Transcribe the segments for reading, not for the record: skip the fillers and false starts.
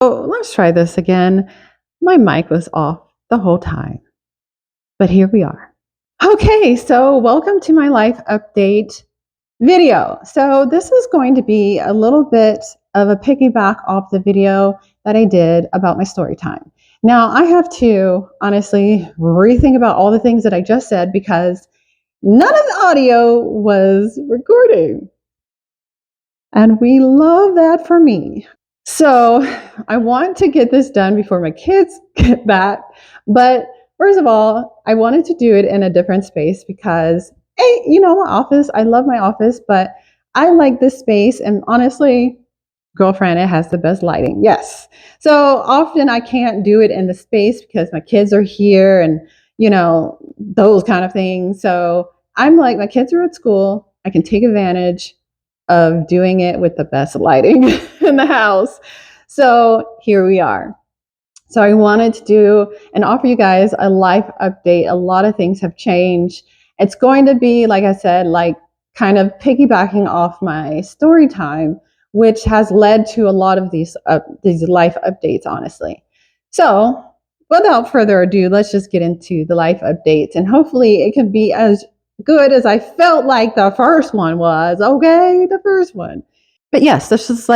So let's try this again. My mic was off the whole time, but here we are. Okay, so welcome to my life update video. So this is going to be a little bit of a piggyback off the video that I did about my story time. Now I have to honestly rethink about all the things that I just said because none of the audio was recording. And we love that for me. So I want to get this done before my kids get back. But first of all, I wanted to do it in a different space because, hey, my office, I love my office, but I like this space. And honestly, girlfriend, it has the best lighting. Yes. So often I can't do it in the space because my kids are here and, those kind of things. So I'm like, my kids are at school. I can take advantage of doing it with the best lighting in the house. So here we are. So I wanted to do and offer you guys a life update. A lot of things have changed. It's going to be, like I said, like kind of piggybacking off my story time, which has led to a lot of these life updates, honestly. So without further ado, let's just get into the life updates, and hopefully it can be as good as I felt like the first one was. Okay, the first one. But yes, let's just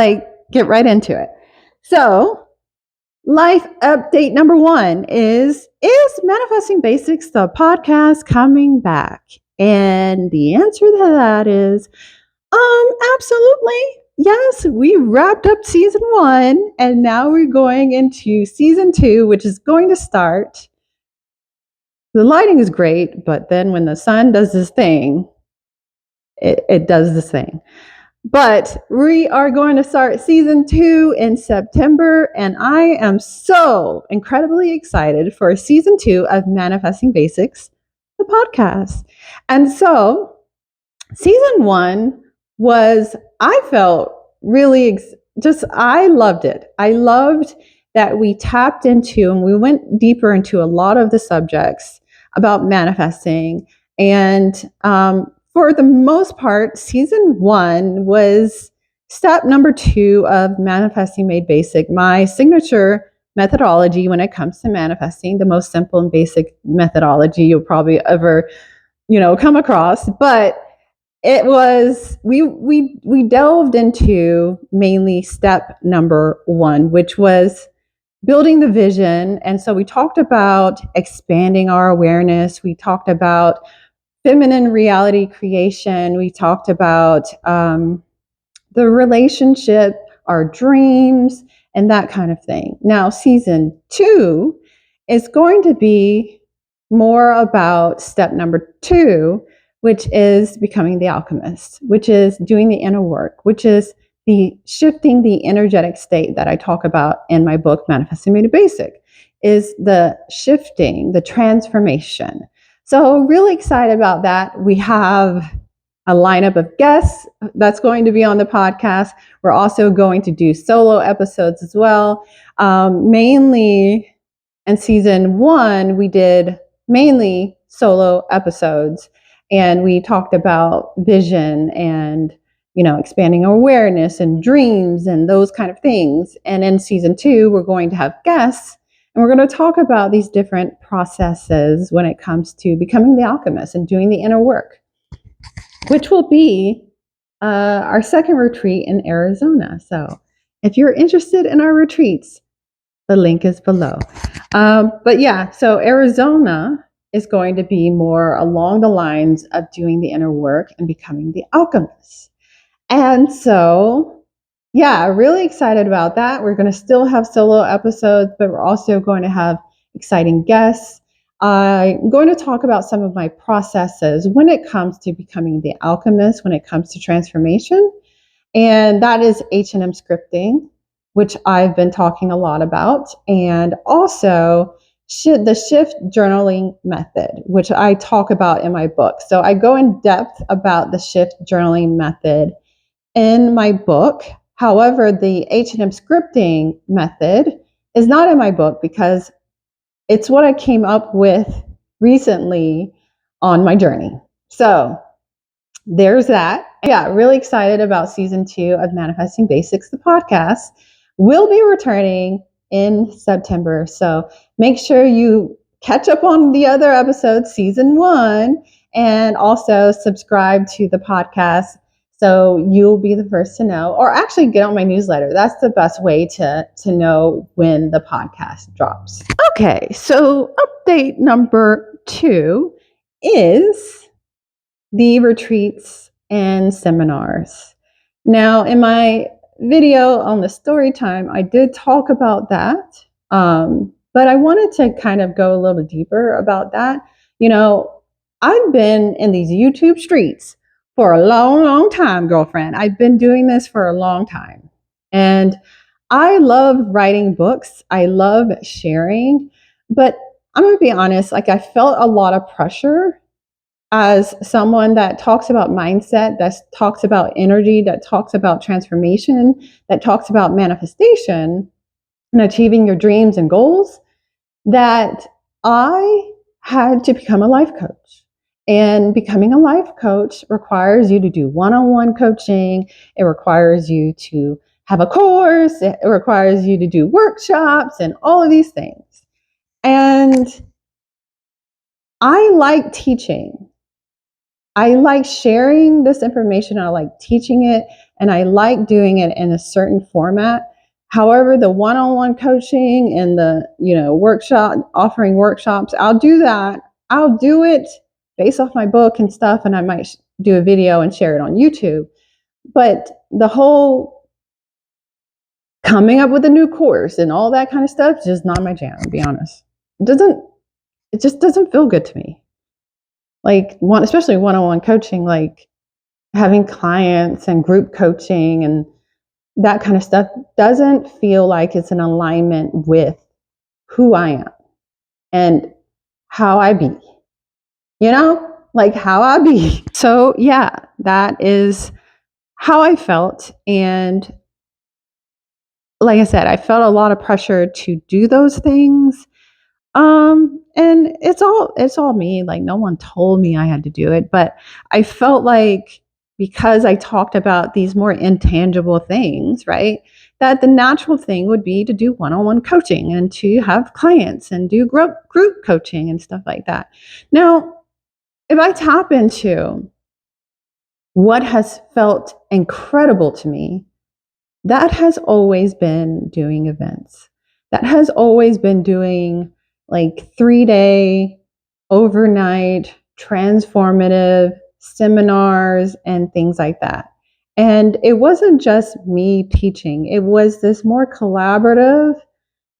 get right into it. So life update number 1 is Manifesting Basics, the podcast, coming back? And the answer to that is absolutely. Yes, we wrapped up season 1 and now we're going into season 2, which is going to start. The lighting is great, but then when the sun does this thing, it does this thing. But we are going to start season 2 in September, and I am so incredibly excited for season 2 of Manifesting Basics, the podcast. And so season 1 was, I felt really I loved it. I loved that we tapped into and we went deeper into a lot of the subjects about manifesting. And for the most part, season 1 was step number 2 of Manifesting Made Basic, my signature methodology when it comes to manifesting, the most simple and basic methodology you'll probably ever, come across. But it was, we delved into mainly step number 1, which was building the vision. And so we talked about expanding our awareness. We talked about feminine reality creation. We talked about the relationship, our dreams, and that kind of thing. Now, season 2 is going to be more about step number 2, which is becoming the alchemist, which is doing the inner work, which is the shifting the energetic state that I talk about in my book, Manifesting Made Basic, is the shifting, the transformation. So really excited about that. We have a lineup of guests that's going to be on the podcast. We're also going to do solo episodes as well. Mainly in season 1, we did mainly solo episodes, and we talked about vision and expanding awareness and dreams and those kind of things. And in season 2, we're going to have guests, and we're going to talk about these different processes when it comes to becoming the alchemist and doing the inner work, which will be our second retreat in Arizona. So if you're interested in our retreats, the link is below. But yeah, so Arizona is going to be more along the lines of doing the inner work and becoming the alchemist. And so, yeah, really excited about that. We're going to still have solo episodes, but we're also going to have exciting guests. I'm going to talk about some of my processes when it comes to becoming the alchemist, when it comes to transformation. And that is H&M scripting, which I've been talking a lot about. And also the shift journaling method, which I talk about in my book. So I go in depth about the shift journaling method in my book. However, the H&M scripting method is not in my book because it's what I came up with recently on my journey. So there's that. Yeah, really excited about season 2 of Manifesting Basics, the podcast. will be returning in September. So make sure you catch up on the other episodes, season 1, and also subscribe to the podcast so you'll be the first to know, or actually get on my newsletter. That's the best way to know when the podcast drops. Okay, so update number 2 is the retreats and seminars. Now, in my video on the story time, I did talk about that, but I wanted to kind of go a little deeper about that. I've been in these YouTube streets for a long, long time, girlfriend. I've been doing this for a long time. And I love writing books. I love sharing, but I'm going to be honest, like I felt a lot of pressure as someone that talks about mindset, that talks about energy, that talks about transformation, that talks about manifestation and achieving your dreams and goals, that I had to become a life coach. And becoming a life coach requires you to do one-on-one coaching. It requires you to have a course. It requires you to do workshops and all of these things. And I like teaching. I like sharing this information. I like teaching it, and I like doing it in a certain format. However, the one-on-one coaching and the, offering workshops, I'll do that. I'll do it based off my book and stuff, and I might do a video and share it on YouTube. But the whole coming up with a new course and all that kind of stuff is just not my jam, to be honest. It just doesn't feel good to me. Like especially one-on-one coaching, like having clients and group coaching and that kind of stuff doesn't feel like it's in alignment with who I am and how I be, like how I be. So yeah, that is how I felt. And like I said, I felt a lot of pressure to do those things. And it's all me. Like no one told me I had to do it, but I felt like because I talked about these more intangible things, right? That the natural thing would be to do one-on-one coaching and to have clients and do group coaching and stuff like that. Now, if I tap into what has felt incredible to me, that has always been doing events. That has always been doing like 3-day, overnight, transformative seminars and things like that. And it wasn't just me teaching, it was this more collaborative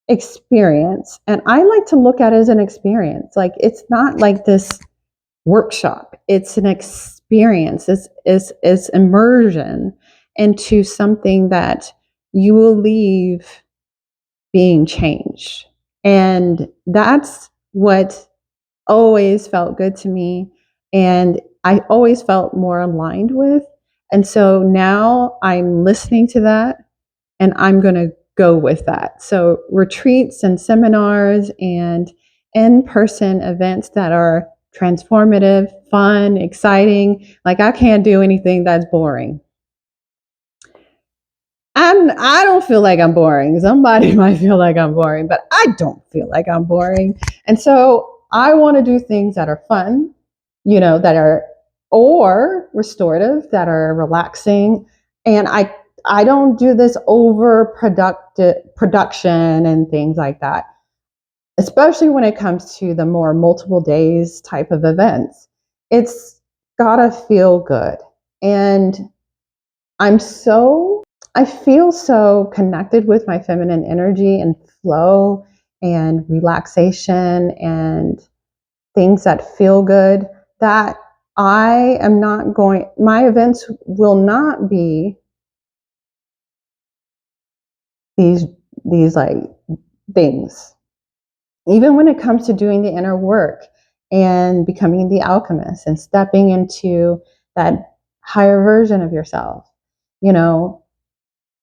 experience. And I like to look at it as an experience. Like it's not like this workshop, it's an experience, it's immersion into something that you will leave being changed. And that's what always felt good to me. And I always felt more aligned with. And so now I'm listening to that and I'm going to go with that. So retreats and seminars and in-person events that are transformative, fun, exciting. Like I can't do anything that's boring. I don't feel like I'm boring. Somebody might feel like I'm boring, but I don't feel like I'm boring. And so I want to do things that are fun, that are or restorative, that are relaxing. And I don't do this over production and things like that, especially when it comes to the more multiple days type of events. It's gotta feel good. And I feel so connected with my feminine energy and flow and relaxation and things that feel good that my events will not be these like things. Even when it comes to doing the inner work and becoming the alchemist and stepping into that higher version of yourself,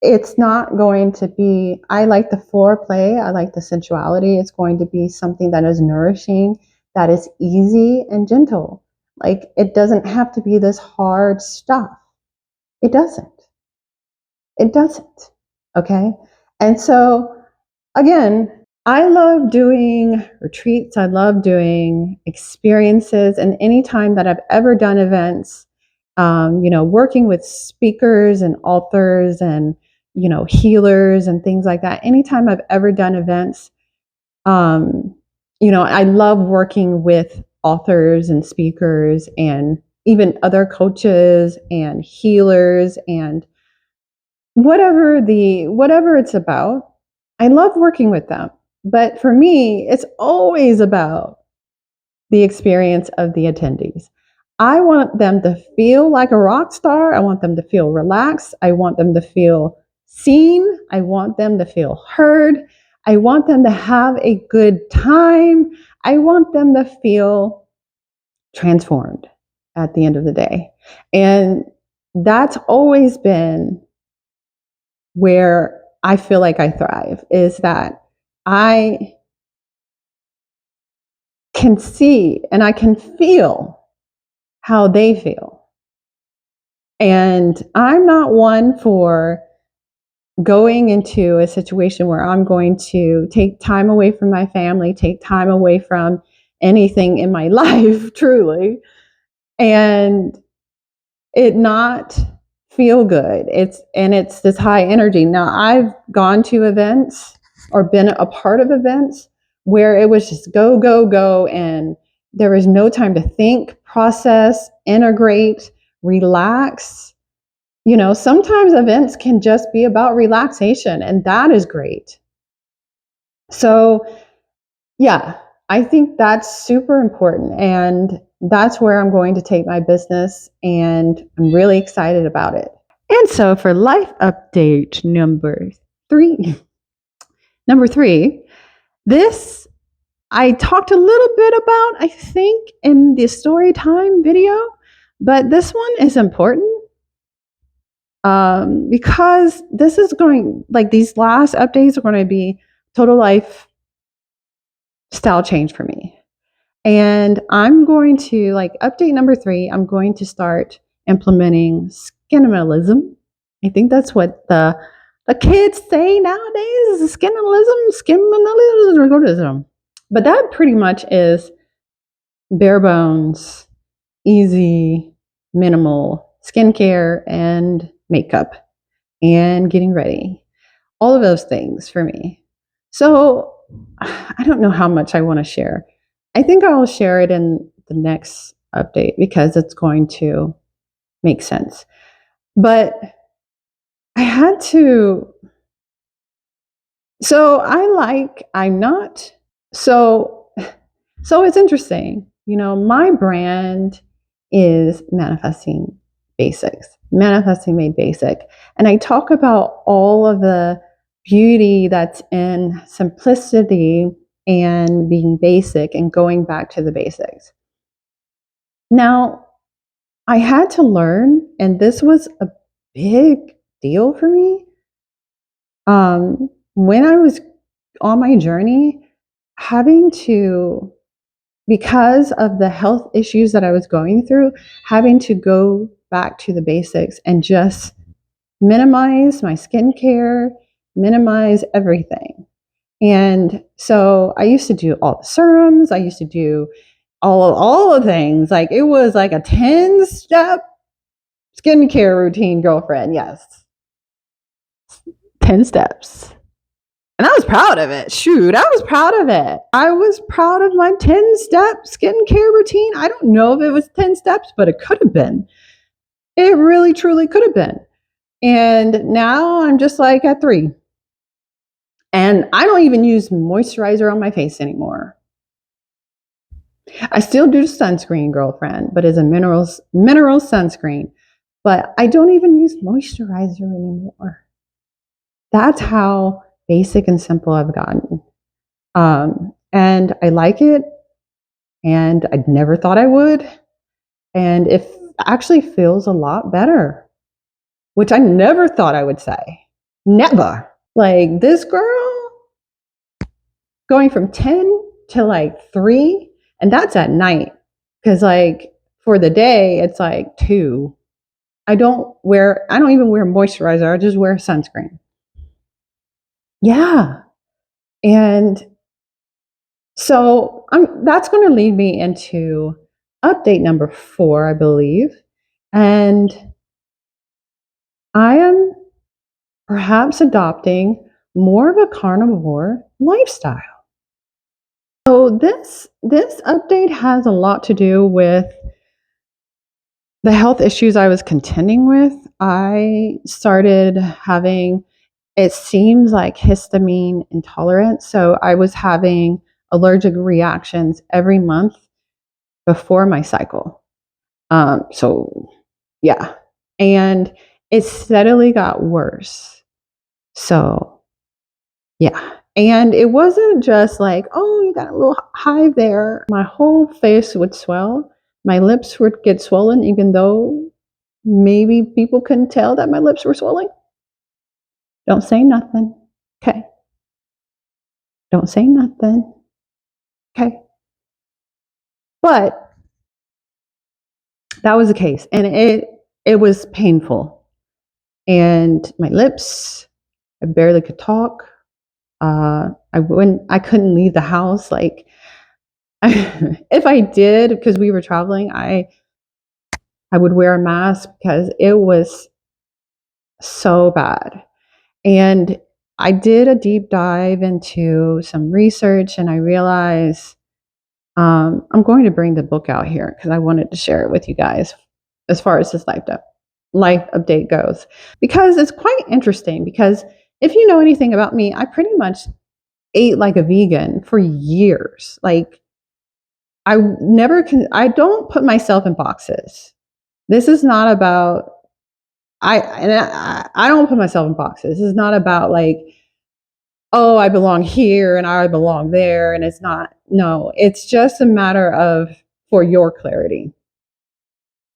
it's not going to be, I like the foreplay, I like the sensuality. It's going to be something that is nourishing, that is easy and gentle. Like it doesn't have to be this hard stuff. It doesn't. Okay. And so, again, I love doing retreats. I love doing experiences. And anytime that I've ever done events, working with speakers and authors and, healers and things like that, anytime I've ever done events, I love working with authors and speakers and even other coaches and healers and whatever it's about. I love working with them. But for me, it's always about the experience of the attendees. I want them to feel like a rock star. I want them to feel relaxed. I want them to feel seen. I want them to feel heard. I want them to have a good time. I want them to feel transformed at the end of the day. And that's always been where I feel like I thrive, is that I can see and I can feel how they feel. And I'm not one for going into a situation where I'm going to take time away from my family, take time away from anything in my life, truly, and it not feel good. It's this high energy. Now, I've gone to events or been a part of events where it was just go, go, go, and there was no time to think, process, integrate, relax. Sometimes events can just be about relaxation, and that is great. So, yeah, I think that's super important. And that's where I'm going to take my business. And I'm really excited about it. And so for life update number three, this I talked a little bit about, I think, in the story time video, but this one is important because this is these last updates are going to be total life style change for me. And I'm going to, update number 3, I'm going to start implementing skinimalism. I think that's what the kids say nowadays, is skinimalism. But that pretty much is bare bones, easy, minimal skincare and makeup and getting ready. All of those things for me. So I don't know how much I want to share. I think I'll share it in the next update because it's going to make sense. But I had to. So I'm not. So it's interesting. My brand is manifesting made basic. And I talk about all of the beauty that's in simplicity and being basic and going back to the basics. Now, I had to learn, and this was a big deal for me. When I was on my journey, because of the health issues that I was going through, having to go back to the basics and just minimize my skincare, minimize everything. And so I used to do all the serums. I used to do all the things. It was like a 10-step skincare routine, girlfriend. Yes. 10 steps. And I was proud of it. Shoot, I was proud of it. I was proud of my 10-step skincare routine. I don't know if it was 10 steps, but it could have been. It really, truly could have been. And now I'm just at 3. And I don't even use moisturizer on my face anymore. I still do sunscreen, girlfriend, but it's a mineral sunscreen. But I don't even use moisturizer anymore. That's how basic and simple I've gotten. And I like it. And I never thought I would. And it actually feels a lot better, which I never thought I would say. Never. This girl going from 10 to 3, and that's at night. Because for the day, it's 2. I don't even wear moisturizer. I just wear sunscreen. yeah. And so that's going to lead me into update number 4, I believe. And I am perhaps adopting more of a carnivore lifestyle. So this update has a lot to do with the health issues I was contending with. I started having, it seems like, histamine intolerance. So I was having allergic reactions every month before my cycle. So yeah. And it steadily got worse. So yeah. And it wasn't just like, oh, you got a little hive there. My whole face would swell. My lips would get swollen, even though maybe people couldn't tell that my lips were swollen. Don't say nothing. Okay. Don't say nothing. Okay. But that was the case. And it was painful. And my lips, I barely could talk. I couldn't leave the house. Like, if I did, because we were traveling, I would wear a mask because it was so bad. And I did a deep dive into some research, and I realized I'm going to bring the book out here because I wanted to share it with you guys as far as this life update goes, because it's quite interesting. Because if you know anything about me, I pretty much ate like a vegan for years. Like, I don't put myself in boxes. This is not about, I don't put myself in boxes. This is not about like, oh, I belong here and I belong there. And it's not, no, it's just a matter of, for your clarity,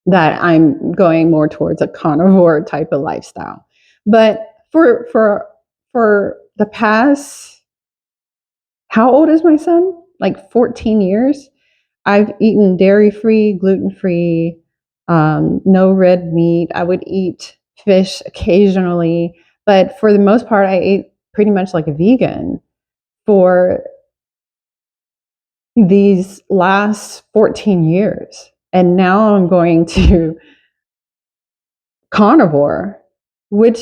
that I'm going more towards a carnivore type of lifestyle. But for the past, how old is my son? Like 14 years. I've eaten dairy-free, gluten-free, no red meat. I would eat fish occasionally, but for the most part, I ate pretty much like a vegan for these last 14 years. And now I'm going to carnivore, which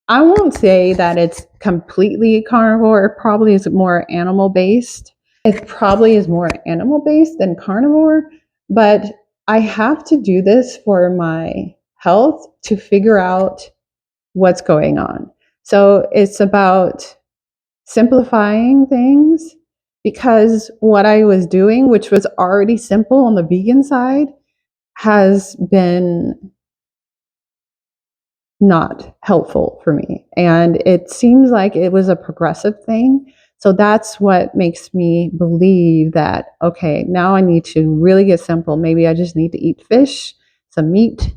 I won't say that it's completely carnivore. It probably is more animal based. It probably is more animal based than carnivore, but I have to do this for my health to figure out what's going on. So it's about simplifying things, because what I was doing, which was already simple on the vegan side, has been not helpful for me. And it seems like it was a progressive thing. So that's what makes me believe that, okay, now I need to really get simple. Maybe I just need to eat fish, some meat,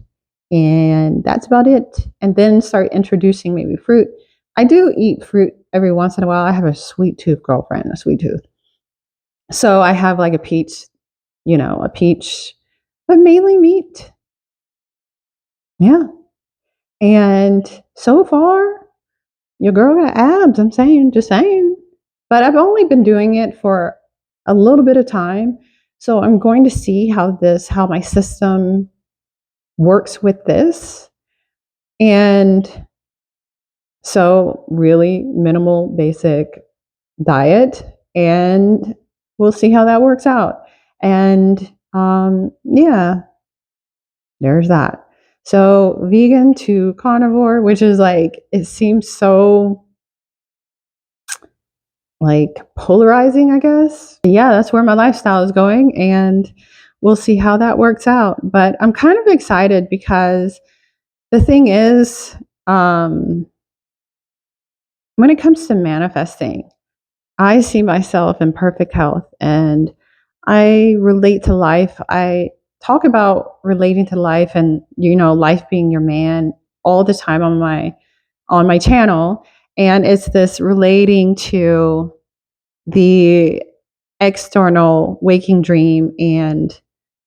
and that's about it. And then start introducing maybe fruit. I do eat fruit every once in a while. I have a sweet tooth girlfriend, a sweet tooth. So I have like a peach, but mainly meat. Yeah. And so far, your girl got abs. I'm saying, just saying. But I've only been doing it for a little bit of time. So I'm going to see how my system works with this. And so really minimal, basic diet, and we'll see how that works out. And yeah, there's that. So vegan to carnivore, which is like, it seems so like polarizing, I guess. Yeah, that's where my lifestyle is going, and we'll see how that works out. But I'm kind of excited because the thing is, when it comes to manifesting, I see myself in perfect health, and I relate to life. I talk about relating to life and, life being your man all the time on my channel. And it's this relating to the external waking dream and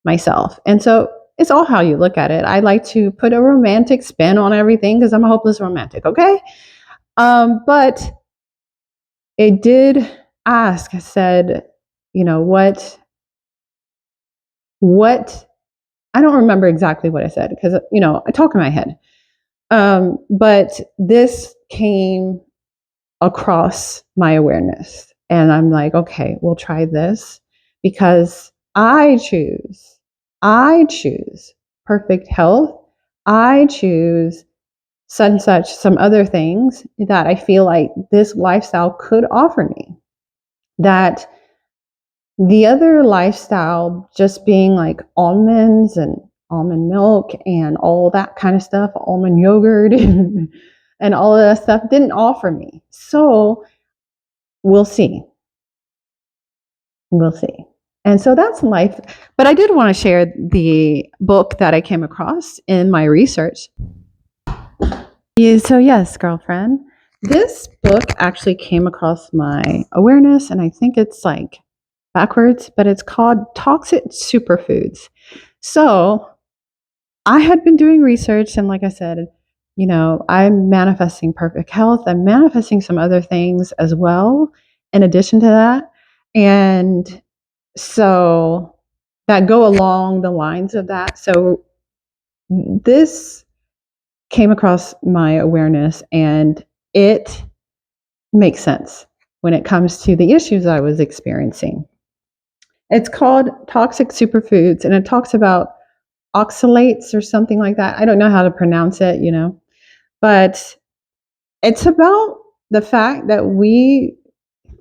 myself. And so it's all how you look at it. I like to put a romantic spin on everything because I'm a hopeless romantic, okay? But it did ask, I said, what, I don't remember exactly what I said because, I talk in my head. But this came across my awareness. And I'm like, okay, we'll try this because I choose perfect health. I choose such, some other things that I feel like this lifestyle could offer me. That the other lifestyle, just being like almonds and almond milk and all that kind of stuff, almond yogurt and all of that stuff, didn't offer me. So we'll see. We'll see. And so that's life. But I did want to share the book that I came across in my research. Yeah, so, yes, girlfriend, this book actually came across my awareness, and I think it's like backwards, but it's called Toxic Superfoods. So I had been doing research, and like I said, I'm manifesting perfect health. I'm manifesting some other things as well, in addition to that. And so that go along the lines of that. So this came across my awareness, and it makes sense when it comes to the issues I was experiencing. It's called Toxic Superfoods, and it talks about oxalates or something like that. I don't know how to pronounce it, but it's about the fact that we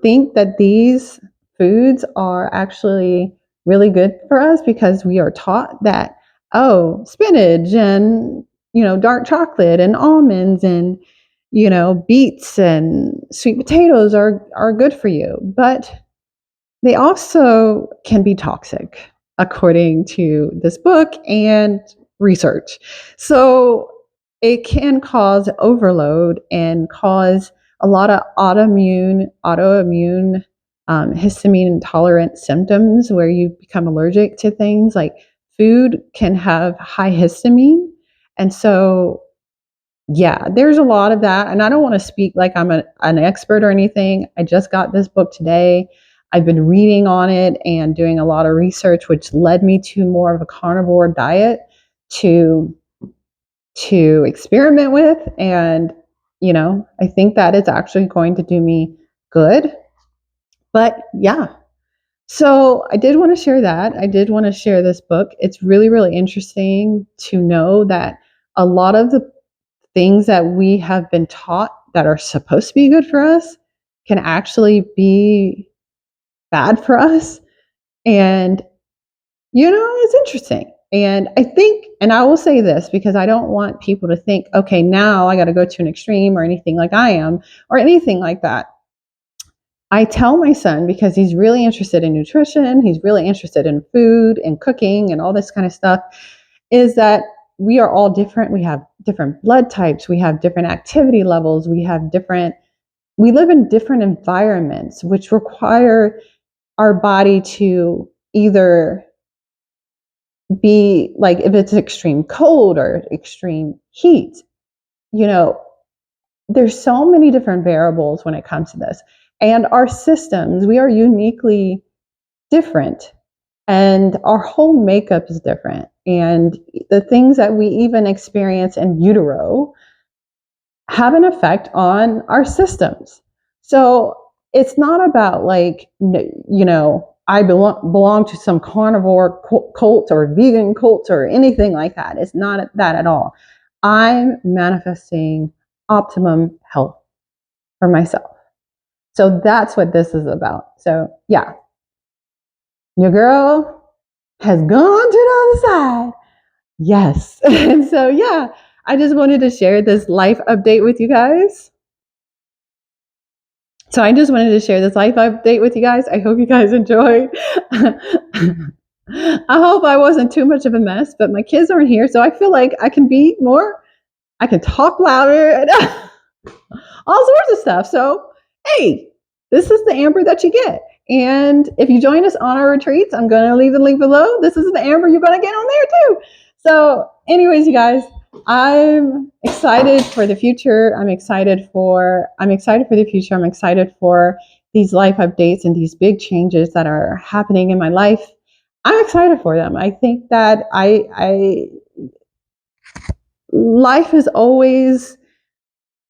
think that these foods are actually really good for us because we are taught that, oh, spinach and, dark chocolate and almonds and, beets and sweet potatoes are good for you. But they also can be toxic, according to this book and research. So it can cause overload and cause a lot of autoimmune, histamine intolerant symptoms where you become allergic to things. Like food can have high histamine. And so, yeah, there's a lot of that. And I don't want to speak like I'm an expert or anything. I just got this book today. I've been reading on it and doing a lot of research, which led me to more of a carnivore diet to experiment with. And, I think that it's actually going to do me good. But yeah, so I did want to share that. I did want to share this book. It's really, really interesting to know that a lot of the things that we have been taught that are supposed to be good for us can actually be bad for us. And, it's interesting. And I think, and I will say this because I don't want people to think, okay, now I got to go to an extreme or anything like I am or anything like that. I tell my son, because he's really interested in nutrition, he's really interested in food and cooking and all this kind of stuff, is that we are all different. We have different blood types. We have different activity levels. We live in different environments, which require our body to either be like, if it's extreme cold or extreme heat, there's so many different variables when it comes to this. And our systems, we are uniquely different. And our whole makeup is different. And the things that we even experience in utero have an effect on our systems. So it's not about like, I belong to some carnivore cult or vegan cult or anything like that. It's not that at all. I'm manifesting optimum health for myself. So that's what this is about. So yeah, your girl has gone to the other side. Yes. And so, yeah, I just wanted to share this life update with you guys. I hope you guys enjoyed. I hope I wasn't too much of a mess, but my kids aren't here. So I feel like I can talk louder and all sorts of stuff. So, hey, this is the Amber that you get. And if you join us on our retreats, I'm going to leave the link below. This is the Amber you're going to get on there too. So anyways, you guys, I'm excited for the future. I'm excited for the future. I'm excited for these life updates and these big changes that are happening in my life. I'm excited for them. I think that I life is always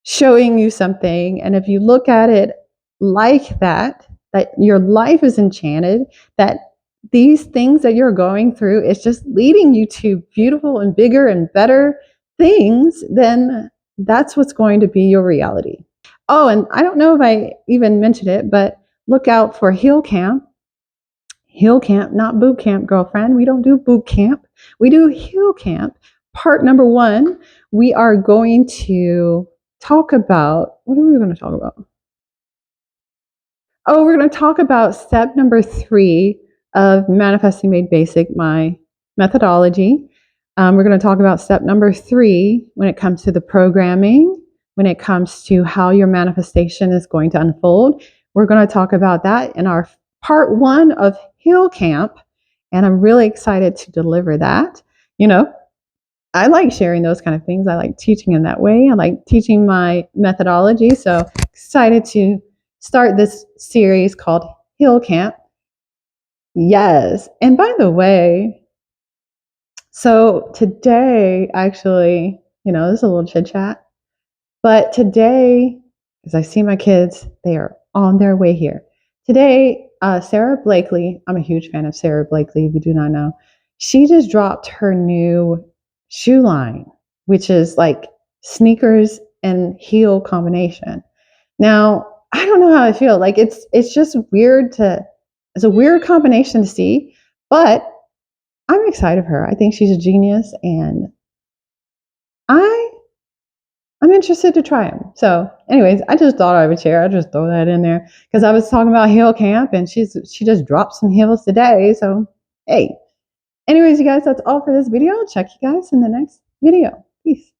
showing you something, and if you look at it like that, that your life is enchanted, that these things that you're going through is just leading you to beautiful and bigger and better things, then that's what's going to be your reality. Oh, and I don't know if I even mentioned it, but look out for Heal Camp. Heal Camp, not boot camp, girlfriend. We don't do boot camp. We do Heal Camp. Part number 1, we are going to talk about, what are we going to talk about? Oh, we're going to talk about step number 3 of Manifesting Made Basic, my methodology. We're going to talk about step number 3 when it comes to the programming, when it comes to how your manifestation is going to unfold. We're going to talk about that in our part 1 of Heal Camp, and I'm really excited to deliver that. You know, I like sharing those kind of things. I like teaching in that way. I like teaching my methodology. So excited to start this series called Heal Camp. Yes. And by the way, so today, actually, this is a little chit chat, but today, as I see my kids, they are on their way here. Today, Sara Blakely, I'm a huge fan of Sara Blakely, if you do not know, she just dropped her new shoe line, which is like sneakers and heel combination. Now, I don't know how I feel. Like it's just it's a weird combination to see, but I'm excited for her. I think she's a genius, and I'm interested to try them. So, anyways, I just thought I would share. I just throw that in there because I was talking about Hill Camp, and she just dropped some heels today. So, hey. Anyways, you guys, that's all for this video. I'll check you guys in the next video. Peace.